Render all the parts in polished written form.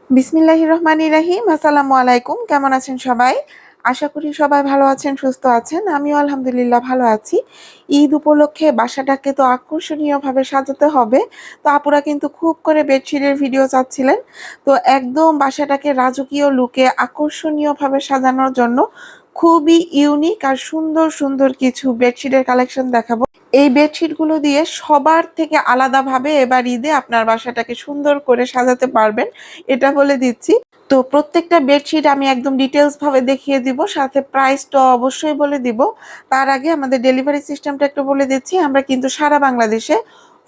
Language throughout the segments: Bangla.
বিসমিল্লাহির রহমানির রহিম। আসসালামু আলাইকুম। কেমন আছেন সবাই? আশা করি সবাই ভালো আছেন, সুস্থ আছেন। আমিও আলহামদুলিল্লাহ ভালো আছি। ঈদ উপলক্ষে বাসাটাকে তো আকর্ষণীয়ভাবে সাজাতে হবে। তো আপুরা কিন্তু খুব করে বেডশিটের ভিডিও চাচ্ছিলেন। তো একদম বাসাটাকে রাজকীয় লুকে আকর্ষণীয়ভাবে সাজানোর জন্য খুবই ইউনিক আর সুন্দর সুন্দর কিছু বেডশিটের কালেকশন দেখাবো। এই বেডশিটগুলো দিয়ে সবার থেকে আলাদাভাবে এবার ঈদে আপনার বাসাটাকে সুন্দর করে সাজাতে পারবেন, এটা বলে দিচ্ছি। তো প্রত্যেকটা বেডশিট আমি একদম ডিটেলস ভাবে দেখিয়ে দিব, সাথে প্রাইসটা অবশ্যই বলে দিব। তার আগে আমাদের ডেলিভারি সিস্টেমটা একটু বলে দিচ্ছি। আমরা কিন্তু সারা বাংলাদেশে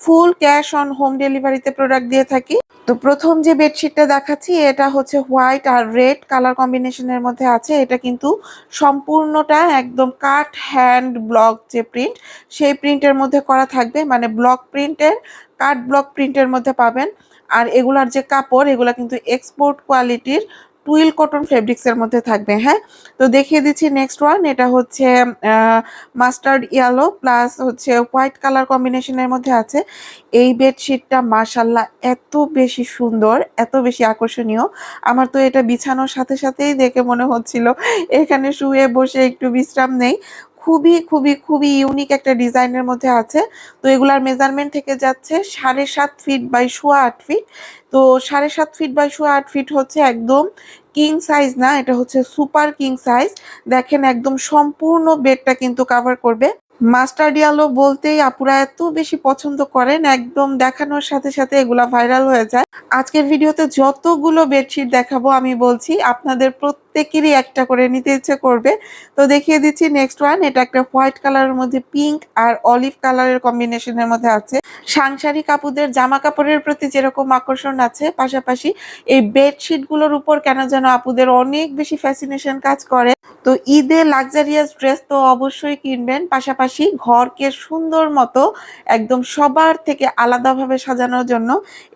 ফুল ক্যাশ অন হোম ডেলিভারিতে প্রোডাক্ট দিয়ে থাকি। তো প্রথম যে বেডশিটটা দেখাচ্ছি এটা হচ্ছে হোয়াইট আর রেড কালার কম্বিনেশনের মধ্যে আছে। এটা কিন্তু সম্পূর্ণটা একদম কাট হ্যান্ড ব্লক যে প্রিন্ট, সেই প্রিন্টের মধ্যে করা থাকবে, মানে ব্লক প্রিন্টের, কাট ব্লক প্রিন্টের মধ্যে পাবেন। আর এগুলার যে কাপড়, এগুলা কিন্তু এক্সপোর্ট কোয়ালিটির টুইল কটন ফেব্রিক্সের মধ্যে থাকবে। হ্যাঁ, তো দেখিয়ে দিচ্ছি নেক্সট ওয়ান। এটা হচ্ছে মাস্টার্ড ইয়েলো প্লাস হচ্ছে হোয়াইট কালার কম্বিনেশনের মধ্যে আছে। এই বেডশিটটা মাশাল্লাহ এত বেশি সুন্দর, এত বেশি আকর্ষণীয়। আমার তো এটা বিছানোর সাথে সাথেই দেখে মনে হচ্ছিল এখানে শুয়ে বসে একটু বিশ্রাম নেই। খুবই খুবই খুবই ইউনিক একটা ডিজাইনের মধ্যে আছে। তো এগুলার মেজারমেন্ট থেকে যাচ্ছে 7.5 ফিট বাই 8.25 ফিট। তো 7.5 ফিট বাই 8.25 ফিট হচ্ছে একদম কিং সাইজ না, এটা হচ্ছে সুপার কিং সাইজ। দেখেন একদম সম্পূর্ণ বেডটা কিন্তু কাভার করবে। মাস্টার্ড ইয়েলো বলতেই আপুরা এত বেশি পছন্দ করেন, একদম দেখানোর সাথে সাথে এগুলা ভাইরাল হয়ে যায়। আজকের ভিডিওতে যতগুলো বেডশিট দেখাবো আমি বলছি আপনাদের প্রত্যেকেরই একটা করে নিতে ইচ্ছে করবে। তো দেখিয়ে দিচ্ছি নেক্সট ওয়ান। এটা একটা হোয়াইট কালারের মধ্যে পিঙ্ক আর অলিভ কালারের কম্বিনেশনের মধ্যে আছে। সাংসারিক আপুদের জামা কাপড়ের প্রতি যেরকম আকর্ষণ আছে, পাশাপাশি এই বেডশিট গুলোর উপর কেন যেন আপুদের অনেক বেশি ফ্যাসিনেশন কাজ করে। তো ঈদে লাক্সারিয়াস ড্রেস তো অবশ্যই কিনবেন, পাশাপাশি ঘরকে সুন্দর মতো একদম সবার থেকে আলাদাভাবে সাজানোর জন্য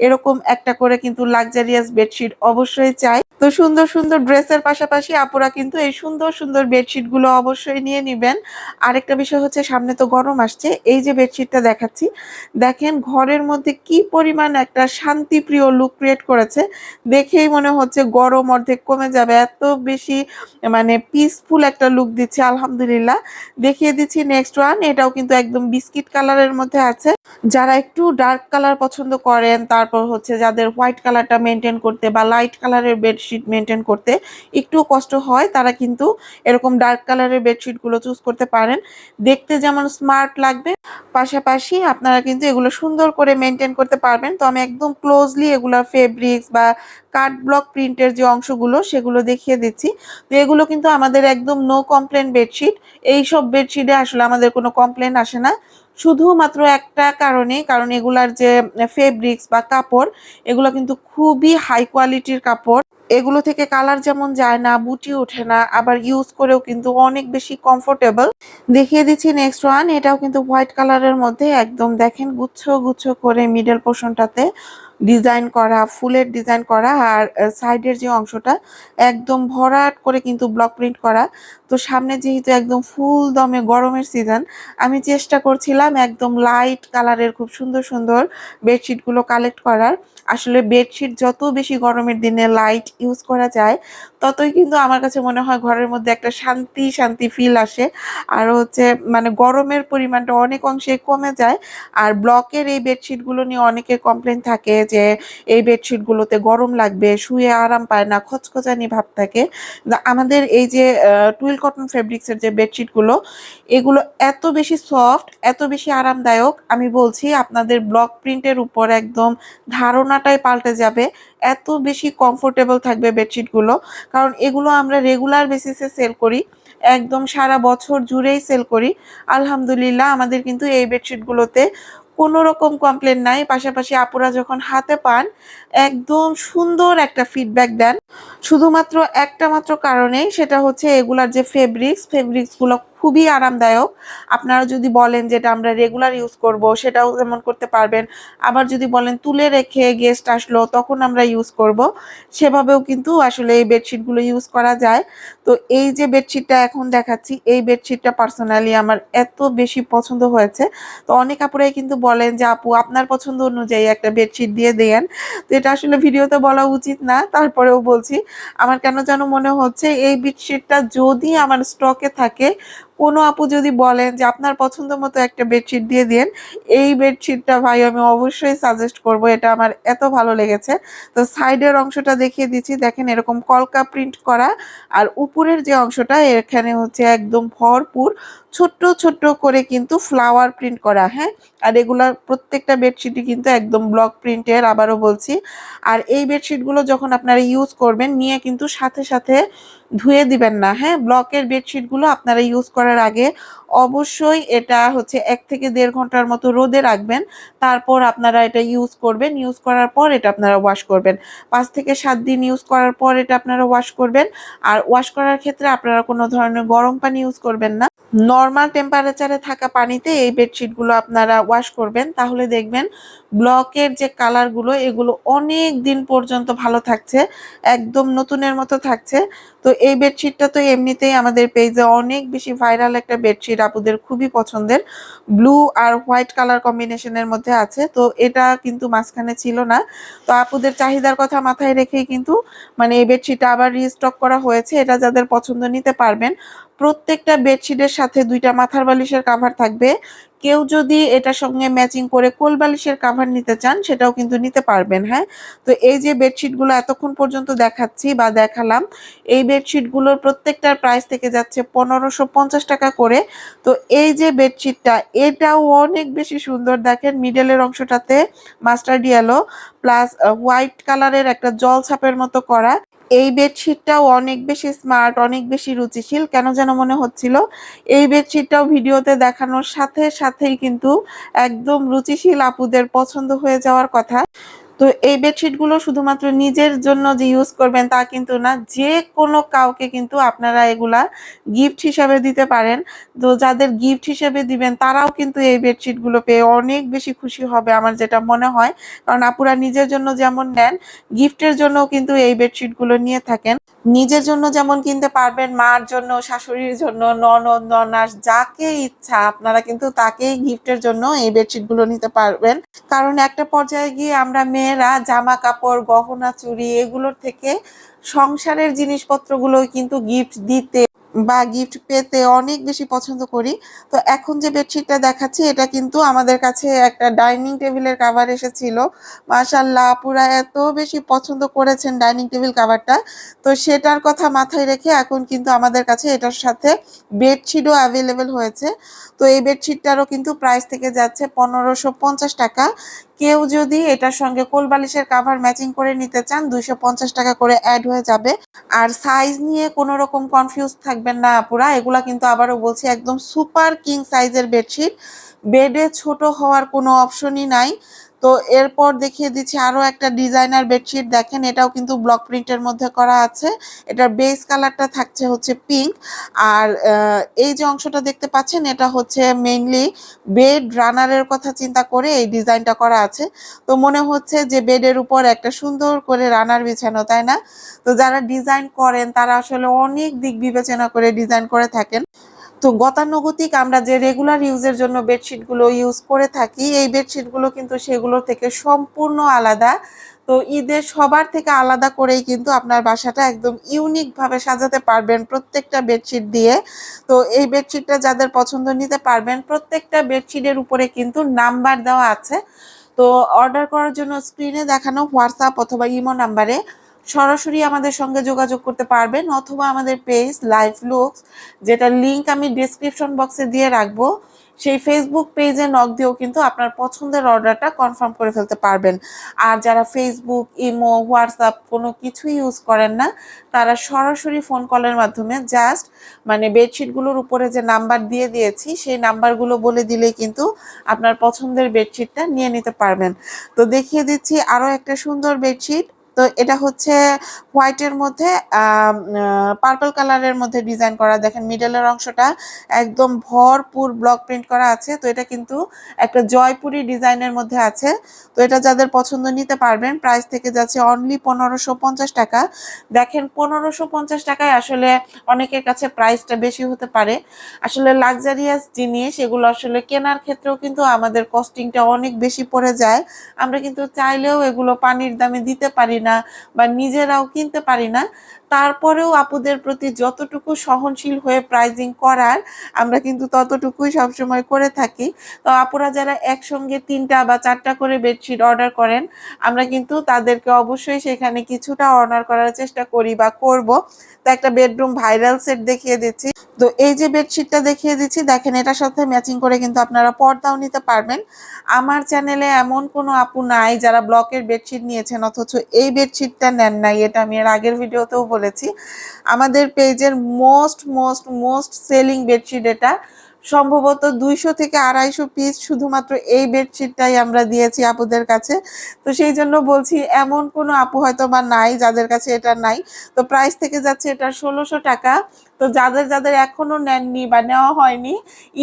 এরকম একটা করে কিন্তু লাক্সারিয়াস বেডশিট অবশ্যই চাই। তো সুন্দর সুন্দর ড্রেসের পাশাপাশি আপুরা কিন্তু এই সুন্দর সুন্দর বেডশিট গুলো অবশ্যই নিয়ে নিবেন। আরেকটা বিষয় হচ্ছে, সামনে তো গরম আসছে। এই যে বেডশিটটা দেখাচ্ছি, দেখেন ঘরের মধ্যে কি পরিমাণ একটা শান্তিপ্রিয় লুক ক্রিয়েট করেছে। দেখেই মনে হচ্ছে গরম অর্ধেক কমে যাবে, এত বেশি মানে পিসফুল একটা লুক দিচ্ছে আলহামদুলিল্লাহ। দেখিয়ে দিচ্ছি নেক্সট ওয়ান। এটাও কিন্তু একদম বিস্কিট কালারের মধ্যে আছে। যারা একটু ডার্ক কালার পছন্দ করেন, তারপর হচ্ছে যাদের হোয়াইট কালারটা মেনটেন করতে বা লাইট কালারের বেডশিট মেনটেন করতে একটু কষ্ট হয়, তারা কিন্তু এরকম ডার্ক কালারের বেডশিট গুলো চুজ করতে পারেন। দেখতে যেমন স্মার্ট লাগবে, পাশাপাশি আপনারা কিন্তু এগুলো সুন্দর করে মেনটেন করতে পারবেন। তো আমি একদম ক্লোজলি এগুলোর ফেব্রিক্স বা কাট ব্লক প্রিন্টের যে অংশগুলো সেগুলো দেখিয়ে দিচ্ছি। তো এগুলো কিন্তু আমাদের একদম নো কমপ্লেন বেডশিট। এইসব বেডশিটে আসলে আমাদের কোনো কমপ্লেন আসে না, শুধুমাত্র একটা কারণে, কারণ এগুলার যে ফেব্রিক্স বা কাপড়, এগুলো কিন্তু খুবই হাই কোয়ালিটির কাপড়। এগুলো থেকে কালার যেমন যায় না, বুটি ওঠে না, আবার ইউজ করেও কিন্তু অনেক বেশি কমফোর্টেবল। দেখিয়ে দিচ্ছি নেক্সট ওয়ান। এটাও কিন্তু হোয়াইট কালারের মধ্যে একদম দেখেন গুচ্ছ গুচ্ছ করে মিডল পোর্শনটাতে ডিজাইন করা, ফুলের ডিজাইন করা, আর সাইডের যে অংশটা একদম ভরাট করে কিন্তু ব্লক প্রিন্ট করা। তো সামনে যেহেতু একদম ফুল দমে গরমের সিজন, আমি চেষ্টা করছিলাম একদম লাইট কালারের খুব সুন্দর সুন্দর বেডশিটগুলো কালেক্ট করার। আসলে বেডশিট যত বেশি গরমের দিনে লাইট ইউজ করা যায়, ততই কিন্তু আমার কাছে মনে হয় ঘরের মধ্যে একটা শান্তি শান্তি ফিল আসে। আর হচ্ছে মানে গরমের পরিমাণটা অনেক অংশে কমে যায়। আর ব্লকের এই বেডশিটগুলো নিয়ে অনেকের কমপ্লেন থাকে যে এই বেডশিটগুলোতে গরম লাগবে, শুয়ে আরাম পায় না, খচখচানি ভাব থাকে। আমাদের এই যে টুইল কটন ফেব্রিক্সের যে বেডশিটগুলো, এগুলো এত বেশি সফট, এত বেশি আরামদায়ক, আমি বলছি আপনাদের ব্লক প্রিন্টের উপর একদম ধারণাটাই পাল্টে যাবে। এত বেশি কমফোর্টেবল থাকবে বেডশিটগুলো, কারণ এগুলো আমরা রেগুলার বেসিসে সেল করি, একদম সারা বছর জুড়েই সেল করি। আলহামদুলিল্লাহ আমাদের কিন্তু এই বেডশিটগুলোতে কোনো রকম কমপ্লেন নাই। পাশাপাশি আপুরা যখন হাতে পান একদম সুন্দর একটা ফিডব্যাক দেন, শুধুমাত্র একটা মাত্র কারণেই, সেটা হচ্ছে এগুলার যে ফেব্রিক্সগুলো খুবই আরামদায়ক। আপনারা যদি বলেন যেটা আমরা রেগুলার ইউজ করব সেটাও যেমন করতে পারবেন। আবার যদি বলেন তুলে রেখে গেস্ট আসলো তখন আমরা ইউজ করব, সেভাবেও কিন্তু আসলে এই বেডশিটগুলো ইউজ করা যায়। তো এই যে বেডশিটটা এখন দেখাচ্ছি, এই বেডশিটটা পার্সোনালি আমার এত বেশি পছন্দ হয়েছে। তো অনেক আপুরাই কিন্তু বলেন যে আপু আপনার পছন্দ অনুযায়ী একটা বেডশিট দিয়ে দেন। তো এটা আসলে ভিডিওতে বলা উচিত না, তারপরেও বলছি। আমার কেন যেন মনে হচ্ছে এই বেডশিটটা যদি আমার স্টকে থাকে, কোনো আপু যদি বলেন যে আপনার পছন্দ মতো একটা বেডশিট দিয়ে দিন, এই বেডশিটটা ভাই আমি অবশ্যই সাজেস্ট করব। এটা আমার এত ভালো লেগেছে। তো সাইডের অংশটা দেখিয়ে দিচ্ছি, দেখেন এরকম কলকা প্রিন্ট করা। আর উপরের যে অংশটা এখানে হচ্ছে একদম ভরপুর ছোট্ট ছোট্ট করে কিন্তু ফ্লাওয়ার প্রিন্ট করা। হ্যাঁ, আর এগুলা প্রত্যেকটা বেডশিটই কিন্তু একদম ব্লক প্রিন্টের, আবারও বলছি। আর এই বেডশিটগুলো যখন আপনারা ইউজ করবেন নিয়ে কিন্তু সাথে সাথে ধুয়ে দিবেন না। হ্যাঁ, ব্লকের বেডশিটগুলো আপনারা ইউজ করার আগে অবশ্যই এটা হচ্ছে 1 থেকে 1.5 ঘন্টার মতো রোদে রাখবেন। তারপর আপনারা এটা ইউজ করবেন। ইউজ করার পর এটা আপনারা ওয়াশ করবেন। 5 থেকে 7 দিন ইউজ করার পর এটা আপনারা ওয়াশ করবেন। আর ওয়াশ করার ক্ষেত্রে আপনারা কোনো ধরনের গরম পানি ইউজ করবেন না। নরমাল টেম্পারেচারে থাকা পানিতে এই বেডশিটগুলো আপনারা ওয়াশ করবেন। তাহলে দেখবেন ব্লকের যে কালারগুলো এগুলো অনেক দিন পর্যন্ত ভালো থাকছে, একদম নতুনের মতো থাকছে। তো এই বেডশিটটা তো এমনিতেই আমাদের পেজে অনেক বেশি ভাইরাল একটা বেডশিট, আপুদের খুবই পছন্দের। ব্লু আর হোয়াইট কালার কম্বিনেশনের মধ্যে আছে। তো এটা কিন্তু মাঝখানে ছিল না। তো আপুদের চাহিদার কথা মাথায় রেখেই কিন্তু মানে এই বেডশিটটা আবার রিস্টক করা হয়েছে। এটা যাদের পছন্দ নিতে পারবেন। প্রত্যেকটা বেডশিটের সাথে 2টা মাথার বালিশের কাভার থাকবে। কেউ যদি এটার সঙ্গে ম্যাচিং করে কোল বালিশের কাভার নিতে চান সেটাও কিন্তু নিতে পারবেন। হ্যাঁ, তো এই যে বেডশিটগুলো এতক্ষণ পর্যন্ত দেখাচ্ছি বা দেখালাম, এই বেডশিটগুলোর প্রত্যেকটার প্রাইস থেকে যাচ্ছে 1550 টাকা করে। তো এই যে বেডশিটটা এটাও অনেক বেশি সুন্দর, দেখেন মিডলের অংশটাতে মাস্টার্ড ইয়েলো প্লাস হোয়াইট কালারের একটা জল ছাপের মতো করা। এই বেডশিটটাও অনেক বেশি স্মার্ট, অনেক বেশি রুচিশীল। কেন যেন মনে হচ্ছিল এই বেডশিটটাও ভিডিওতে দেখানোর সাথে সাথেই কিন্তু একদম রুচিশীল আপুদের পছন্দ হয়ে যাওয়ার কথা। তো এই বেডশিটগুলো শুধুমাত্র নিজের জন্য যে ইউজ করবেন তা কিন্তু না, যে কোনো কাউকে কিন্তু আপনারা এগুলা গিফট হিসাবে দিতে পারেন। তো যাদের গিফট হিসেবে দিবেন তারাও কিন্তু এই বেডশিটগুলো পেয়ে অনেক বেশি খুশি হবে আমার যেটা মনে হয়। কারণ আপুরা নিজের জন্য যেমন নেন, গিফটের জন্যও কিন্তু এই বেডশিটগুলো নিয়ে থাকেন। নিজের জন্য যেমন কিনতে পারবেন, মার জন্য, শাশুড়ির জন্য, ননদ, ননাস যাকে ইচ্ছা আপনারা কিন্তু তাকেই গিফটের জন্য এই বেডশিটগুলো নিতে পারবেন। কারণ একটা পর্যায়ে গিয়ে আমরা মেয়েরা জামা কাপড়, গহনা, চুড়ি এগুলোর থেকে সংসারের জিনিসপত্রগুলো কিন্তু গিফট দিতে বা গিফট পেতে অনেক বেশি পছন্দ করি। তো এখন যে বেডশিটটা দেখাচ্ছি এটা কিন্তু আমাদের কাছে একটা ডাইনিং টেবিলের কাভার এসেছিল। মাশাআল্লাহ আপুরা এত বেশি পছন্দ করেছেন ডাইনিং টেবিল কাভারটা। তো সেটার কথা মাথায় রেখে এখন কিন্তু আমাদের কাছে এটার সাথে বেডশিটও অ্যাভেলেবেল হয়েছে। তো এই বেডশিটটারও কিন্তু প্রাইস থেকে যাচ্ছে 1550 টাকা। কেউ যদি এটার সঙ্গে কোল বালিশের কাভার ম্যাচিং করে নিতে চান 250 টাকা করে অ্যাড হয়ে যাবে। আর সাইজ নিয়ে কোনো রকম কনফিউজ থাকবেন না আপুরা, এগুলা কিন্তু আবারও বলছি একদম সুপার কিং সাইজের বেডশিট। বেডে ছোট হওয়ার কোনো অপশনই নাই। তো এরপর দেখিয়ে দিচ্ছি আরো একটা ডিজাইনার বেডশিট, দেখেন এটাও কিন্তু ব্লক প্রিন্টের মধ্যে করা আছে। এটার বেস কালারটা থাকছে হচ্ছে পিঙ্ক। আর এই যে অংশটা দেখতে পাচ্ছেন এটা হচ্ছে মেইনলি বেড রানারের কথা চিন্তা করে এই ডিজাইনটা করা আছে। তো মনে হচ্ছে যে বেডের উপর একটা সুন্দর করে রানার বিছানো, তাই না? তো যারা ডিজাইন করেন তারা আসলে অনেক দিক বিবেচনা করে ডিজাইন করে থাকেন। তো গতানুগতিক আমরা যে রেগুলার ইউজের জন্য বেডশিটগুলো ইউজ করে থাকি এই বেডশিটগুলো কিন্তু সেগুলো থেকে সম্পূর্ণ আলাদা। তো ঈদে সবার থেকে আলাদা করেই কিন্তু আপনার বাসাটা একদম ইউনিক ভাবে সাজাতে পারবেন প্রত্যেকটা বেডশিট দিয়ে। তো এই বেডশিটটা যাদের পছন্দ নিতে পারবেন, প্রত্যেকটা বেডশিটের উপরে কিন্তু নাম্বার দেওয়া আছে। তো অর্ডার করার জন্য স্ক্রিনে দেখানো হোয়াটসঅ্যাপ অথবা ইমো নাম্বারে সরাসরি আমাদের সঙ্গে যোগাযোগ করতে পারবেন, অথবা আমাদের পেজ লাইফ লুকস, যেটা লিংক আমি ডিসক্রিপশন বক্সে দিয়ে রাখবো, সেই ফেসবুক পেজে নক দিয়েও কিন্তু আপনার পছন্দের অর্ডারটা কনফার্ম করে ফেলতে পারবেন। আর যারা ফেসবুক, ইমো, হোয়াটসঅ্যাপ কোনো কিছুই ইউজ করেন না, তারা সরাসরি ফোন কলের মাধ্যমে জাস্ট মানে বেডশিটগুলোর উপরে যে নাম্বার দিয়ে দিয়েছি সেই নাম্বারগুলো বলে দিলেই কিন্তু আপনার পছন্দের বেডশিটটা নিয়ে নিতে পারবেন। তো দেখিয়ে দিচ্ছি আরও একটা সুন্দর বেডশিট। তো এটা হচ্ছে হোয়াইটের মধ্যে পার্পল কালারের মধ্যে ডিজাইন করা। দেখেন মিডলের অংশটা একদম ভরপুর ব্লক প্রিন্ট করা আছে। তো এটা কিন্তু একটা জয়পুরি ডিজাইনের মধ্যে আছে। তো এটা যাদের পছন্দ নিতে পারবেন। প্রাইস থেকে যাচ্ছে অনলি 1550 টাকা। দেখেন 1550 টাকায় আসলে অনেকের কাছে প্রাইসটা বেশি হতে পারে। আসলে লাক্সারিয়াস জিনিস এগুলো আসলে কেনার ক্ষেত্রেও কিন্তু আমাদের কস্টিংটা অনেক বেশি পড়ে যায়। আমরা কিন্তু চাইলেও এগুলো পানির দামে দিতে পারি না বা নিজেরাও কিনতে পারি না। তারপরেও আপুদের প্রতি যতটুকু সহনশীল হয়ে প্রাইজিং করার আমরা কিন্তু ততটুকুই সবসময় করে থাকি। তো আপুরা যারা একসঙ্গে ৩টা বা ৪টা করে বেডশিট অর্ডার করেন আমরা কিন্তু তাদেরকে অবশ্যই সেখানে কিছুটা অনার করার চেষ্টা করি বা করব। তো একটা বেডরুম ভাইরাল সেট দেখিয়ে দিচ্ছি। তো এই যে বেডশিটটা দেখিয়ে দিচ্ছি দেখেন এটার সাথে ম্যাচিং করে কিন্তু আপনারা পর্দাও নিতে পারবেন। আমার চ্যানেলে এমন কোনো আপু নাই যারা ব্লকের বেডশিট নিয়েছেন অথচ এই বেডশিটটা নেন নাই। এটা আমি এর আগের ভিডিওতেও বলেছি। আমাদের পেজের most most most selling bedsheet এটা। সম্ভবত 200 থেকে 250 পিস শুধুমাত্র এই বেডশিটটাই আমরা দিয়েছি আপুদের কাছে। তো সেই জন্য বলছি এমন কোনো আপু হয়তো বা নাই যাদের কাছে এটা নাই। তো প্রাইস থেকে যাচ্ছে এটা 1600 টাকা। তো যাদের যাদের এখনো নেননি বা নেওয়া হয়নি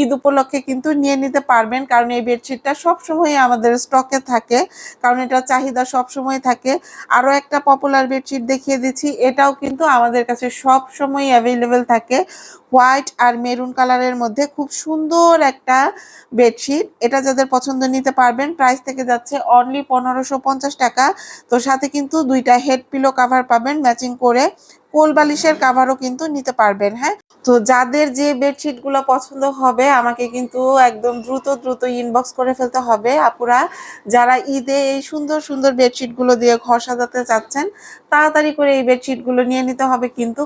ঈদ উপলক্ষে কিন্তু নিয়ে নিতে পারবেন। কারণ এই বেডশিটটা সবসময় আমাদের স্টকে থাকে, কারণ এটা চাহিদা সবসময় থাকে। আরও একটা পপুলার বেডশিট দেখিয়ে দিচ্ছি, এটাও কিন্তু আমাদের কাছে সবসময় অ্যাভেলেবেল থাকে। হোয়াইট আর মেরুন কালারের মধ্যে খুব সুন্দর একটা বেডশিট। এটা যাদের পছন্দ নিতে পারবেন। প্রাইস থেকে যাচ্ছে অনলি 1550 টাকা। তো সাথে কিন্তু 2টা হেড পিলো কাভার পাবেন ম্যাচিং করে। কোল বালিশের কাভারও কিন্তু নিতে পারবেন। হ্যাঁ, তো যাদের যে বেডশিটগুলো পছন্দ হবে আমাকে কিন্তু একদম দ্রুত দ্রুত ইনবক্স করে ফেলতে হবে আপুরা। যারা ঈদে এই সুন্দর সুন্দর বেডশিটগুলো দিয়ে ঘর সাজাতে চাচ্ছেন তাড়াতাড়ি করে এই বেডশিটগুলো নিয়ে নিতে হবে কিন্তু।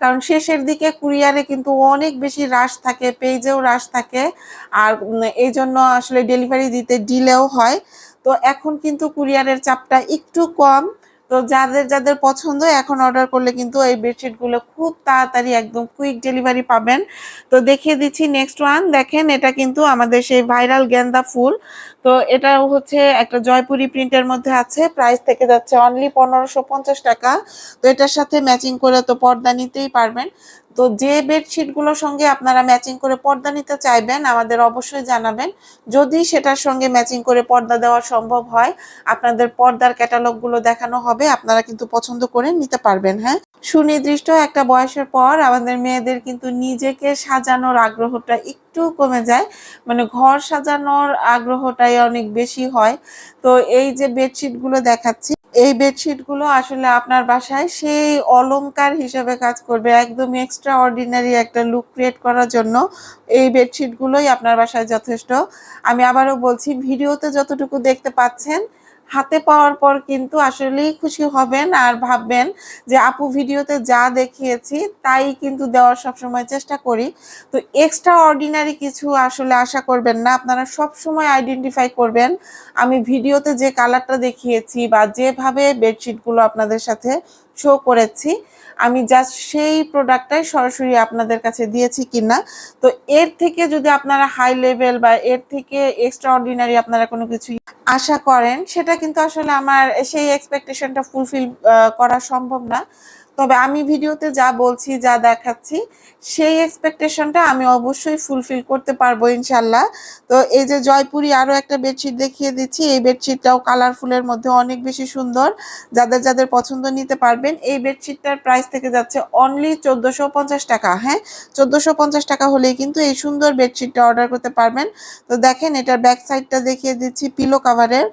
কারণ শেষের দিকে কুরিয়ারে কিন্তু অনেক বেশি রাশ থাকে, পেজেও রাশ থাকে। আর এই জন্য আসলে ডেলিভারি দিতে ডিলেও হয়। তো এখন কিন্তু কুরিয়ারের চাপটা একটু কম। তো যাদের যাদের পছন্দ এখন অর্ডার করলে কিন্তু এই বেডশিটগুলো খুব তাড়াতাড়ি একদম কুইক ডেলিভারি পাবেন। তো দেখিয়ে দিচ্ছি নেক্সট ওয়ান। দেখেন এটা কিন্তু আমাদের সেই ভাইরাল গেন্দা ফুল। তো এটাও হচ্ছে একটা জয়পুরি প্রিন্টের মধ্যে আছে। প্রাইস থেকে যাচ্ছে অনলি 1550 টাকা। তো এটার সাথে ম্যাচিং করে তো পর্দা নিতেই পারবেন। তো যে বেডশিটগুলোর সঙ্গে আপনারা ম্যাচিং করে পর্দা নিতে চাইবেন আমাদের অবশ্যই জানাবেন। যদি সেটার সঙ্গে ম্যাচিং করে পর্দা দেওয়া সম্ভব হয় আপনাদের পর্দার ক্যাটালগুলো দেখানো হবে, আপনারা কিন্তু পছন্দ করে নিতে পারবেন। হ্যাঁ, সুনির্দিষ্ট একটা বয়সের পর আমাদের মেয়েদের কিন্তু নিজেকে সাজানোর আগ্রহটা একটু কমে যায়, মানে ঘর সাজানোর আগ্রহটাই অনেক বেশি হয়। তো এই যে বেডশিটগুলো দেখাচ্ছি এই বেডশিটগুলো আসলে আপনার বাসায় সেই অলংকার হিসেবে কাজ করবে। একদম এক্সট্রা অর্ডিনারি একটা লুক ক্রিয়েট করার জন্য এই বেডশিটগুলোই আপনার বাসায় যথেষ্ট। আমি আবারও বলছি ভিডিওতে যতটুকু দেখতে পাচ্ছেন হাতে পাওয়ার পর কিন্তু আসলেই খুশি হবেন আর ভাববেন যে আপু ভিডিওতে যা দেখিয়েছি তাই কিন্তু দেওয়ার সবসময় চেষ্টা করি। তো এক্সট্রা অর্ডিনারি কিছু আসলে আশা করবেন না, আপনারা সবসময় আইডেন্টিফাই করবেন আমি ভিডিওতে যে কালারটা দেখিয়েছি বা যেভাবে বেডশিটগুলো আপনাদের সাথে শো করেছি আমি জাস্ট সেই প্রোডাক্টটাই সরাসরি আপনাদের কাছে দিয়েছি কিনা। তো এর থেকে যদি আপনারা হাই লেভেল বা এর থেকে এক্সট্রা অর্ডিনারি আপনারা কোনো কিছু আশা করেন সেটা কিন্তু আসলে আমার সেই এক্সপেকটেশনটা ফুলফিল করা সম্ভব না। তবে আমি ভিডিওতে যা বলছি যা দেখাচ্ছি সেই এক্সপেকটেশনটা আমি অবশ্যই ফুলফিল করতে পারবো ইনশাল্লাহ। তো এই যে জয়পুরি আরও একটা বেডশিট দেখিয়ে দিচ্ছি। এই বেডশিটটাও কালারফুলের মধ্যে অনেক বেশি সুন্দর। যাদের যাদের পছন্দ নিতে পারবেন। এই বেডশিটটার প্রাইস থেকে যাচ্ছে অনলি 1450 টাকা। হ্যাঁ, 1450 টাকা হলেই কিন্তু এই সুন্দর বেডশিটটা অর্ডার করতে পারবেন। তো দেখেন এটার ব্যাক সাইডটা দেখিয়ে দিচ্ছি পিলো কাভারের।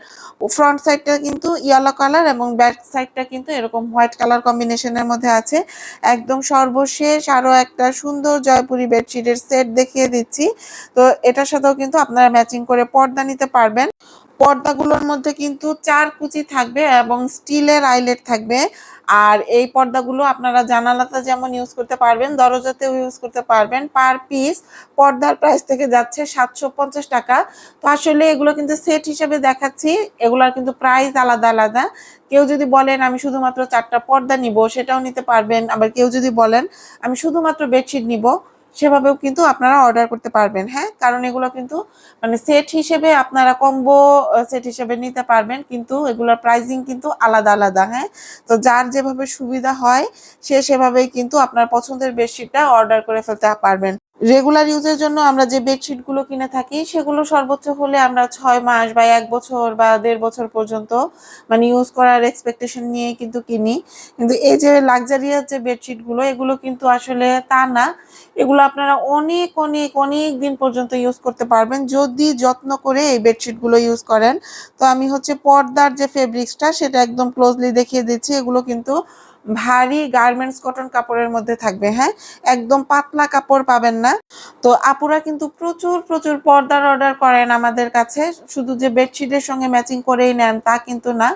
ফ্রন্ট সাইডটা কিন্তু ইয়েলো কালার এবং ব্যাক সাইডটা কিন্তু এরকম হোয়াইট কালার কম্বিনেশনের মধ্যে আছে। একদম সর্বশেষ আরও একটা সুন্দর জয়পুরি বেডশিটের সেট দেখিয়ে দিচ্ছি। তো এটার সাথেও কিন্তু আপনারা ম্যাচিং করে পর্দা নিতে পারবেন। পর্দাগুলোর মধ্যে কিন্তু 4 কুচি থাকবে এবং স্টিলের আইলেট থাকবে। আর এই পর্দাগুলো আপনারা জানালাতে যেমন ইউজ করতে পারবেন দরজাতেও ইউজ করতে পারবেন। পার পিস পর্দার প্রাইস থেকে যাচ্ছে 750 টাকা। তো আসলে এগুলো কিন্তু সেট হিসেবে দেখাচ্ছি, এগুলোর কিন্তু প্রাইস আলাদা আলাদা। কেউ যদি বলেন আমি শুধুমাত্র 4টা পর্দা নিব সেটাও নিতে পারবেন, আবার কেউ যদি বলেন আমি শুধুমাত্র বেডশিট নিব সেভাবেও কিন্তু আপনারা অর্ডার করতে পারবেন, হ্যাঁ? কারণ এগুলো কিন্তু মানে সেট হিসেবে আপনারা কম্বো সেট হিসেবে নিতে পারবেন, কিন্তু এগুলোর প্রাইসিং কিন্তু আলাদা, আলাদা, হ্যাঁ? তো যার যেভাবে সুবিধা হয় সে সেভাবেই কিন্তু আপনার পছন্দের বেডশিটটা অর্ডার করে ফেলতে পারবেন। রেগুলার ইউজের জন্য আমরা যে বেডশিটগুলো কিনে থাকি সেগুলো সর্বোচ্চ হলে আমরা ৬ মাস বা ১ বছর বা ১.৫ বছর পর্যন্ত মানে ইউজ করার এক্সপেকটেশন নিয়ে কিন্তু কিনি। কিন্তু এই যে লাক্সারিয়াস যে বেডশিটগুলো এগুলো কিন্তু আসলে তা না। এগুলো আপনারা অনেক, অনেক, অনেক দিন পর্যন্ত ইউজ করতে পারবেন যদি যত্ন করে এই বেডশিটগুলো ইউজ করেন। তো আমি হচ্ছে পর্দার যে ফেব্রিক্সটা সেটা একদম ক্লোজলি দেখিয়ে দিচ্ছি। এগুলো কিন্তু ভারী গার্মেন্টস কটন কাপড়ের মধ্যে থাকবে, হ্যাঁ? একদম পাতলা কাপড় পাবেন না। তো আপুরা কিন্তু প্রচুর, প্রচুর পর্দার অর্ডার করেন আমাদের কাছে। শুধু যে বেডশিটের সঙ্গে ম্যাচিং করেই নেন তা কিন্তু না।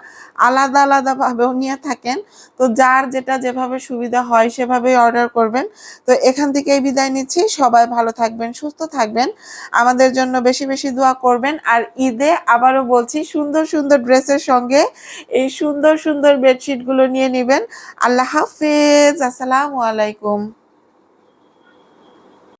আলাদা, আলাদা ভাবেও নিয়ে থাকেন। তো যার যেটা যেভাবে সুবিধা হয় সেভাবেই অর্ডার করবেন। তো এখান থেকেই বিদায় নিচ্ছি। সবাই ভালো থাকবেন, সুস্থ থাকবেন। আমাদের জন্য বেশি, বেশি দোয়া করবেন। আর ঈদে আবারও বলছি সুন্দর, সুন্দর ড্রেসের সঙ্গে এই সুন্দর, সুন্দর বেডশিটগুলো নিয়ে নিবেন। আল্লাহ হাফেজ। আসসালামু আলাইকুম।